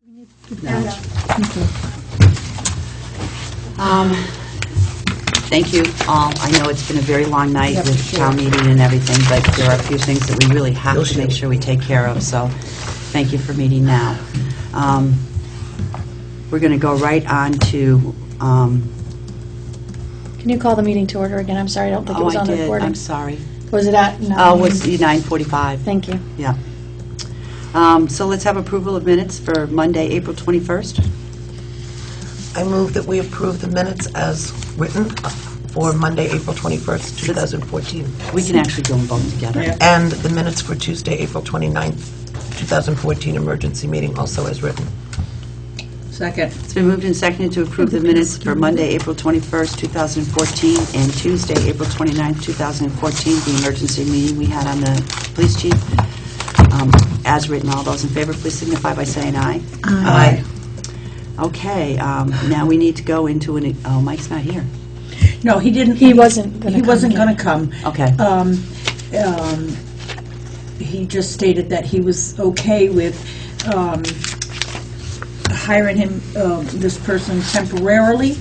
Thank you all. I know it's been a very long night with town meeting and everything, but there are a few things that we really have to make sure we take care of, so thank you for meeting now. We're going to go right on to... Can you call the meeting to order again? I'm sorry, I don't think it was on the recording. I'm sorry. Was it at 9? Oh, it was 9:45. Thank you. Yeah. So let's have approval of minutes for Monday, April 21st. I move that we approve the minutes as written for Monday, April 21st, 2014. We can actually go and vote together. Yeah. And the minutes for Tuesday, April 29th, 2014 emergency meeting also as written. Second. It's been moved and seconded to approve the minutes for Monday, April 21st, 2014, and Tuesday, April 29th, 2014, the emergency meeting we had on the police chief. As written, all those in favor, please signify by saying aye. Aye. Okay, now we need to go into an... Oh, Mike's not here. No, he didn't. He wasn't going to come. He wasn't going to come. Okay. He just stated that he was okay with hiring him, this person temporarily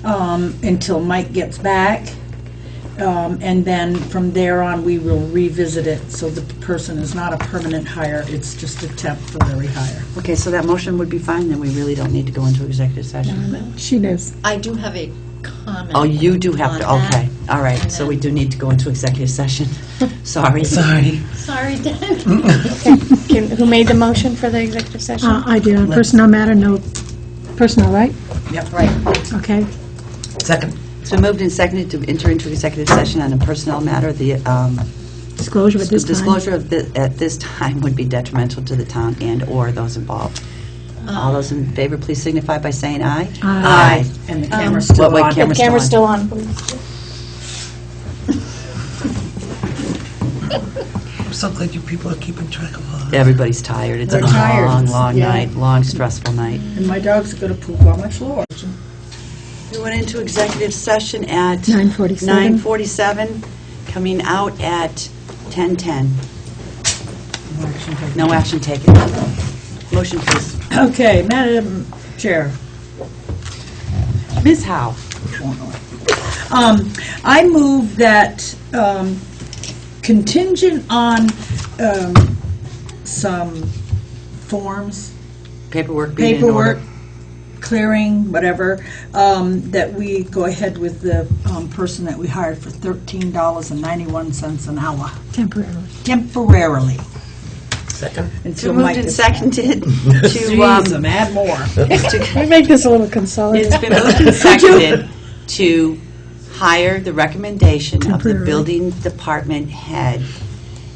until Mike gets back. And then from there on, we will revisit it, so the person is not a permanent hire, it's just a temporary hire. Okay, so that motion would be fine, then we really don't need to go into executive session. She does. I do have a comment. Oh, you do have to, on that. okay. All right, so we do need to go into executive session. Sorry. Sorry. Sorry, Dan. Who made the motion for the executive session? I did. On personnel matter, no personnel, right? Yep, right. Okay. Second. It's been moved and seconded to enter into executive session on a personnel matter. The Disclosure at this time. disclosure of at this time would be detrimental to the town and/or those involved. All those in favor, please signify by saying aye. Aye. And the camera's still What on. camera's The camera's still still on, please. I'm so glad you people are keeping track of all that. Everybody's tired. It's a They're tired. long Yeah. night, long, stressful night. And my dogs are going to poop on my floor. We went into executive session at 9:47. 9:47, coming out at 10:10. No action taken. Motion, please. Okay, Madam Chair. Ms. Howe. I move that contingent on some forms, Paperwork being in order. clearing, whatever, that we go ahead with the person that we hired for $13.91 an hour, Temporarily. temporarily. Second. Until Moved Mike and gets seconded Jeez, to, add more. Can we make this a little consolidated? it's been moved and seconded to hire the recommendation of the Temporarily. building department head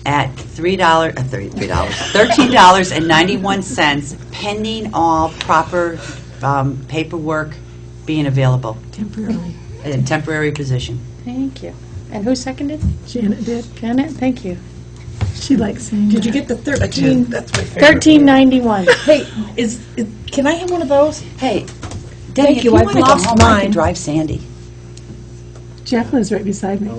at $13.91 pending all proper paperwork being available. Temporarily. A temporary position. Thank you. And who seconded? Janet did. Janet, thank you. She likes saying Did you that. get the I 13? did. That's my favorite. 1391. Hey, can I have one of those? Hey, Debbie, if you. you I've want to go lost home, I mine. can drive Sandy. Jeff lives right beside me.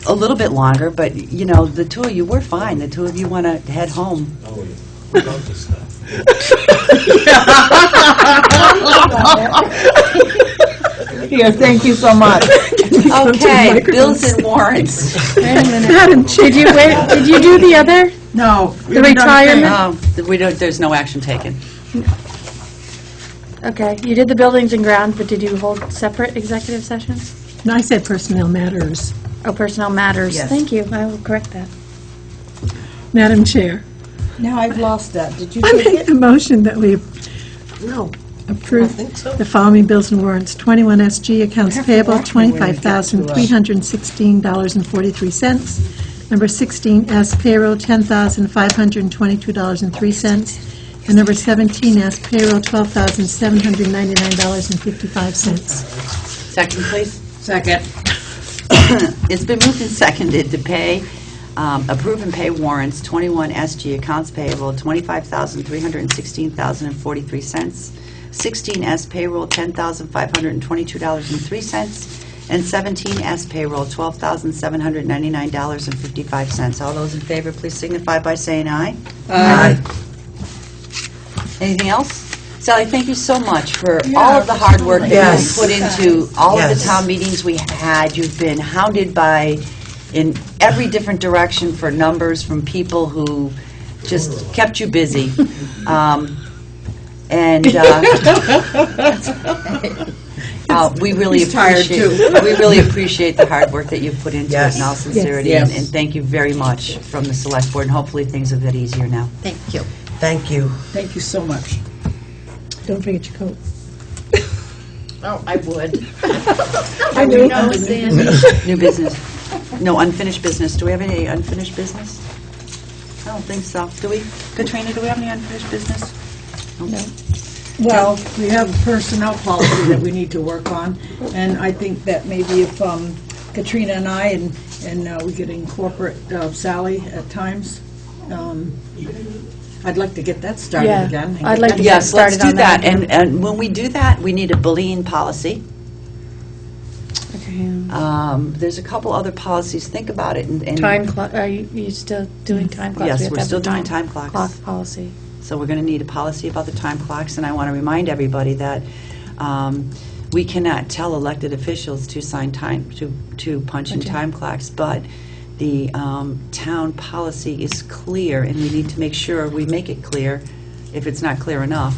A little bit longer, but, you know, the two of you, we're fine. The two of you want to head home. Here, thank you so much. Okay, bills and warrants. Wait a minute. Madam Chair. Did you do the other? No. The retirement? We don't, there's no action taken. Okay, you did the buildings and grounds, but did you hold separate executive sessions? No, I said personnel matters. Oh, personnel matters. Yes. Thank you. I will correct that. Madam Chair. Now I've lost that. Did you I take make it? the motion that we No. approve think so. the following bills and warrants. 21 SG accounts have to payable, watch me when you get to, $25,316.43. Number 16 S payroll, $10,522.03. And number 17 S payroll, $12,799.55. Second, please. Second. It's been moved and seconded to pay, approve and pay warrants, 21 SG accounts payable, $25,316.43. 16S payroll, $10,522.03, and 17S payroll, $12,799.55. All those in favor, please signify by saying aye. Aye. Anything else? Sally, thank you so much for all of the hard work that Yes. you've put into all of the Yes. town meetings we had. You've been hounded in every different direction for numbers from people who just kept you busy. We really He's tired, too. we really appreciate the hard work that you've put into it Yes. in all sincerity. Yes. And thank you very much from the select board. And hopefully things are a bit easier now. Thank you. Thank you. Thank you so much. Don't forget your coat. Oh, I would. I knew. No, Sandy. New business. No, unfinished business. Do we have any unfinished business? I don't think so. Do we? Katrina, do we have any unfinished business? No. Well, we have a personnel policy that we need to work on, and I think that maybe if Katrina and I, and we could incorporate Sally at times, I'd like to get that started Yeah, again. I'd like to get Yes, let's started do on that. that. And when we do that, we need a bullying policy. Okay. There's a couple other policies. Think about it. And Time clock, are you still doing time clocks? Yes, We have we're to have still the doing time clocks. Clock policy. So we're going to need a policy about the time clocks, and I want to remind everybody that we cannot tell elected officials to sign time, to punch in Okay. time clocks, but the town policy is clear, and we need to make sure we make it clear, if it's not clear enough,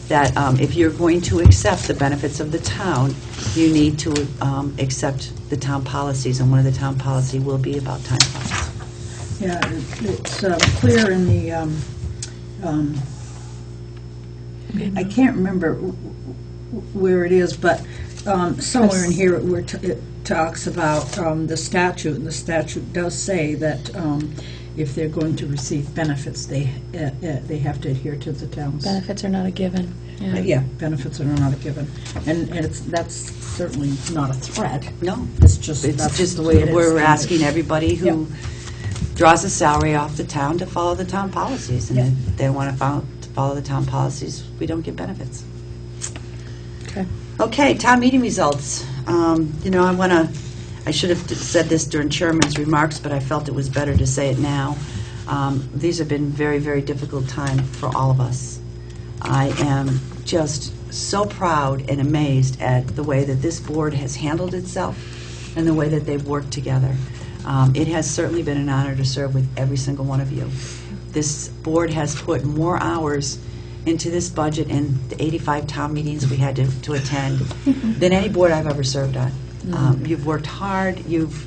that if you're going to accept the benefits of the town, you need to accept the town policies, and one of the town policy will be about time clocks. Yeah, it's clear in the, I can't remember where it is, but somewhere in here it talks about the statute, and the statute does say that if they're going to receive benefits, they have to adhere to the town's. Benefits are not a given. Yeah, benefits are not a given, and that's certainly not a threat. No. It's just, It's that's just, the way it is. we're asking everybody who Yep. draws a salary off the town to follow the town policies. And Yep. if they want to follow the town policies, we don't get benefits. Okay. Okay, town meeting results. I should have said this during Chairman's remarks, but I felt it was better to say it now. These have been very, very difficult time for all of us. I am just so proud and amazed at the way that this board has handled itself and the way that they've worked together. It has certainly been an honor to serve with every single one of you. This board has put more hours into this budget and the 85 town meetings we had to attend than any board I've ever served on. You've worked hard, you've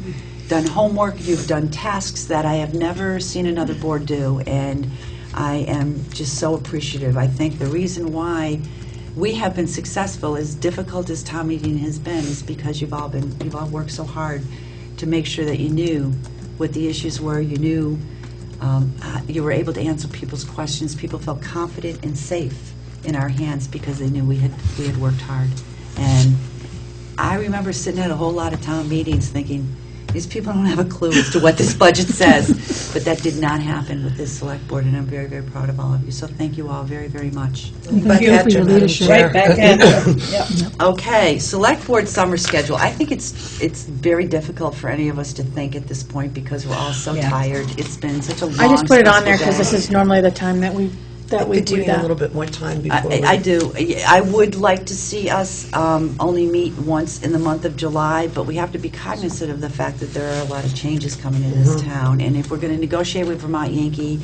done homework, you've done tasks that I have never seen another board do, and I am just so appreciative. I think the reason why we have been successful, as difficult as town meeting has been, is because you've all worked so hard to make sure that you knew what the issues were, you knew, you were able to answer people's questions. People felt confident and safe in our hands because they knew we had worked hard. And I remember sitting at a whole lot of town meetings thinking, these people don't have a clue as to what this budget says. But that did not happen with this select board, and I'm very, very proud of all of you. So thank you all very, very much. Back you at for you, your Madam leadership. Chair. Right back at you. Yep. Okay, select board summer schedule. I think it's very difficult for any of us to think at this point because we're all so Yeah. tired. It's been such a long, I just put it on there because stressful this day. is normally the time that we I think we do need a little that. bit more time before we... I do. I would like to see us only meet once in the month of July, but we have to be cognizant of the fact that there are a lot of changes coming in this town. And if we're going to negotiate with Vermont Yankee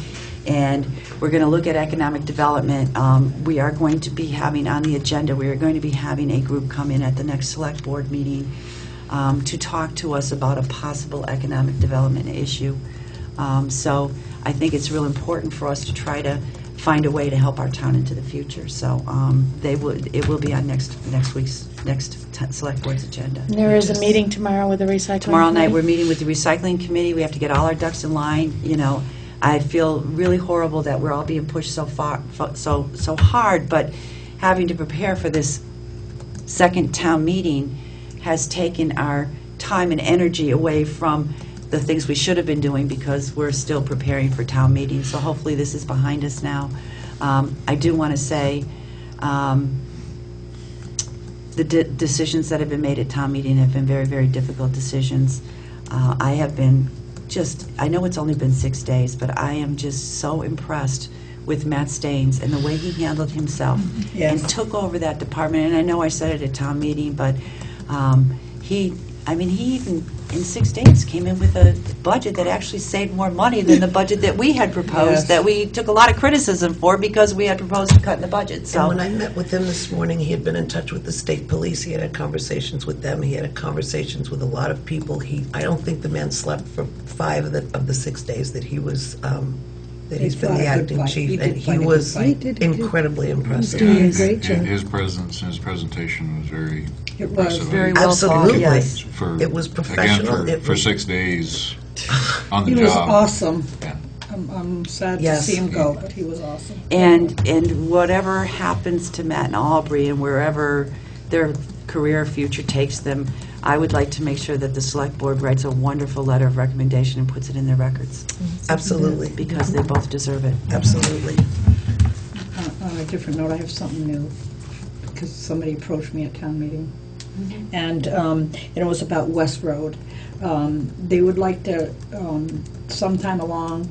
and we're going to look at economic development, we are going to be having on the agenda, we are going to be having a group come in at the next select board meeting to talk to us about a possible economic development issue. So I think it's real important for us to try to find a way to help our town into the future. So it will be on next week's select board's agenda. And there is a meeting tomorrow with the recycling. Tomorrow night, committee. we're meeting with the recycling committee. We have to get all our ducks in line. You know, I feel really horrible that we're all being pushed so hard, but having to prepare for this second town meeting has taken our time and energy away from the things we should have been doing because we're still preparing for town meetings. So hopefully this is behind us now. I do want to say the decisions that have been made at town meeting have been very, very difficult decisions. I have been I know it's only been 6 days, but I am just so impressed with Matt Staines and the way he handled himself Yes. and took over that department. And I know I said it at town meeting, but he even in 6 days came in with a budget that actually saved more money than the budget that we had proposed, Yes. that we took a lot of criticism for because we had proposed to cut in the budget. And So when I met with him this morning, he had been in touch with the state police. He had conversations with them. He had conversations with a lot of people. I don't think the man slept for 5 of the 6 days that he was, that he's been fought the a good acting fight. chief. He did And fight he a good was fight. He did. incredibly He's impressive. doing a great job. And his presence and his presentation was very It was impressive. very well thought, Absolutely. yes. For, It was professional. Again, It for was- 6 days on the He job. was awesome. Yeah. I'm sad to Yes. see him go, but he was awesome. And whatever happens to Matt and Aubrey and wherever their career future takes them, I would like to make sure that the select board writes a wonderful letter of recommendation and puts it in their records, Absolutely. because they both deserve it. Absolutely. On a different note, I have something new, because somebody approached me at town meeting. And it was about West Road. They would like to, sometime along,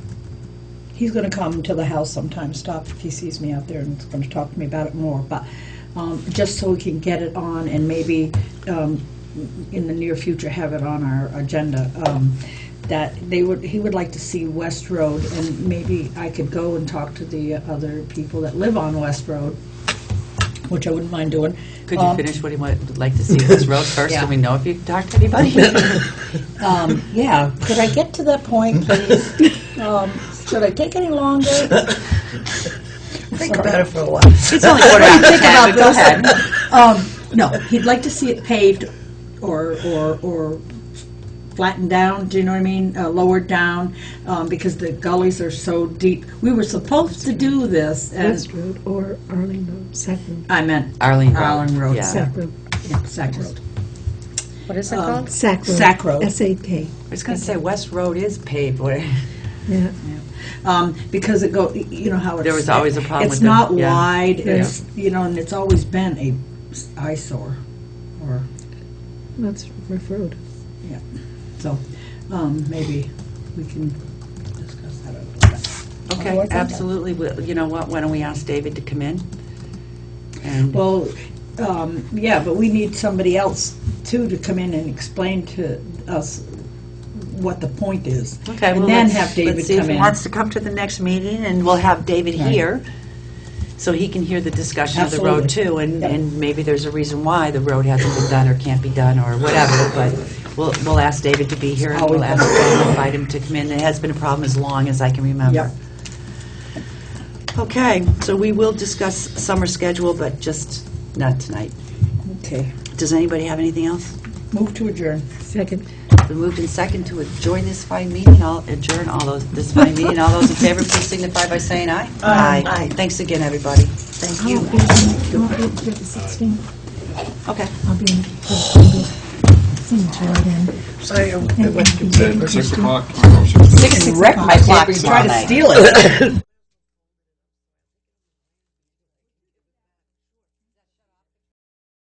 he's going to come to the house sometime, stop if he sees me out there, and is going to talk to me about it more. But just so we can get it on, and maybe in the near future have it on our agenda, that he would like to see West Road, and maybe I could go and talk to the other people that live on West Road, which I wouldn't mind doing. Could you finish what he would like to see with this road first, Yeah. so we know if you've talked to anybody? Yeah, could I get to that point, please? Should I take any longer? Think about it for a while. It's only quarter after 10, but go ahead. No, he'd like to see it paved or flattened down, do you know what I mean? Lowered down, because the gullies are so deep. We were supposed to do this, West and Road or Arlene Road, Sac Road. I meant Arlene Road. Arlene Road. Yeah. Sac Road. Yeah, Sac Road. What is it called? Sac Road. Sac Road. S-A-K. I was going to say, West Road is paved. Yeah. Because it you know how it's... There was always a problem It's with not the- yeah. wide, Yeah. it's, and it's always been a eyesore, or... That's Rough Road. Yeah, so, maybe we can discuss that a little bit. Okay, Otherwise, I'm done. absolutely. Well, you know what, why don't we ask David to come in? And Well, yeah, but we need somebody else, too, to come in and explain to us what the point is. Okay, well, And then let's- have David let's see if come he in. wants to come to the next meeting, and we'll have David Right. here, so he can hear the discussion of the road Absolutely. too, and, Yep. and maybe there's a reason why the road hasn't been done or can't be done or whatever, but we'll ask David to be here, and Always. we'll invite him to come in. It has been a problem as long as I can remember. Yep. Okay, so we will discuss summer schedule, but just not tonight. Okay, Does anybody have anything else? move to adjourn. Second. Been moved in second to adjourn this fine meeting. I'll adjourn this fine meeting. All those in favor, please signify by saying aye. Aye. Thanks again, everybody. Thank I'll you. be here the 16th. Okay. I'll be in the signature then. Is it 6 o'clock? Tomorrow, 6 o'clock? Wreck my clock tomorrow Try to night. steal it.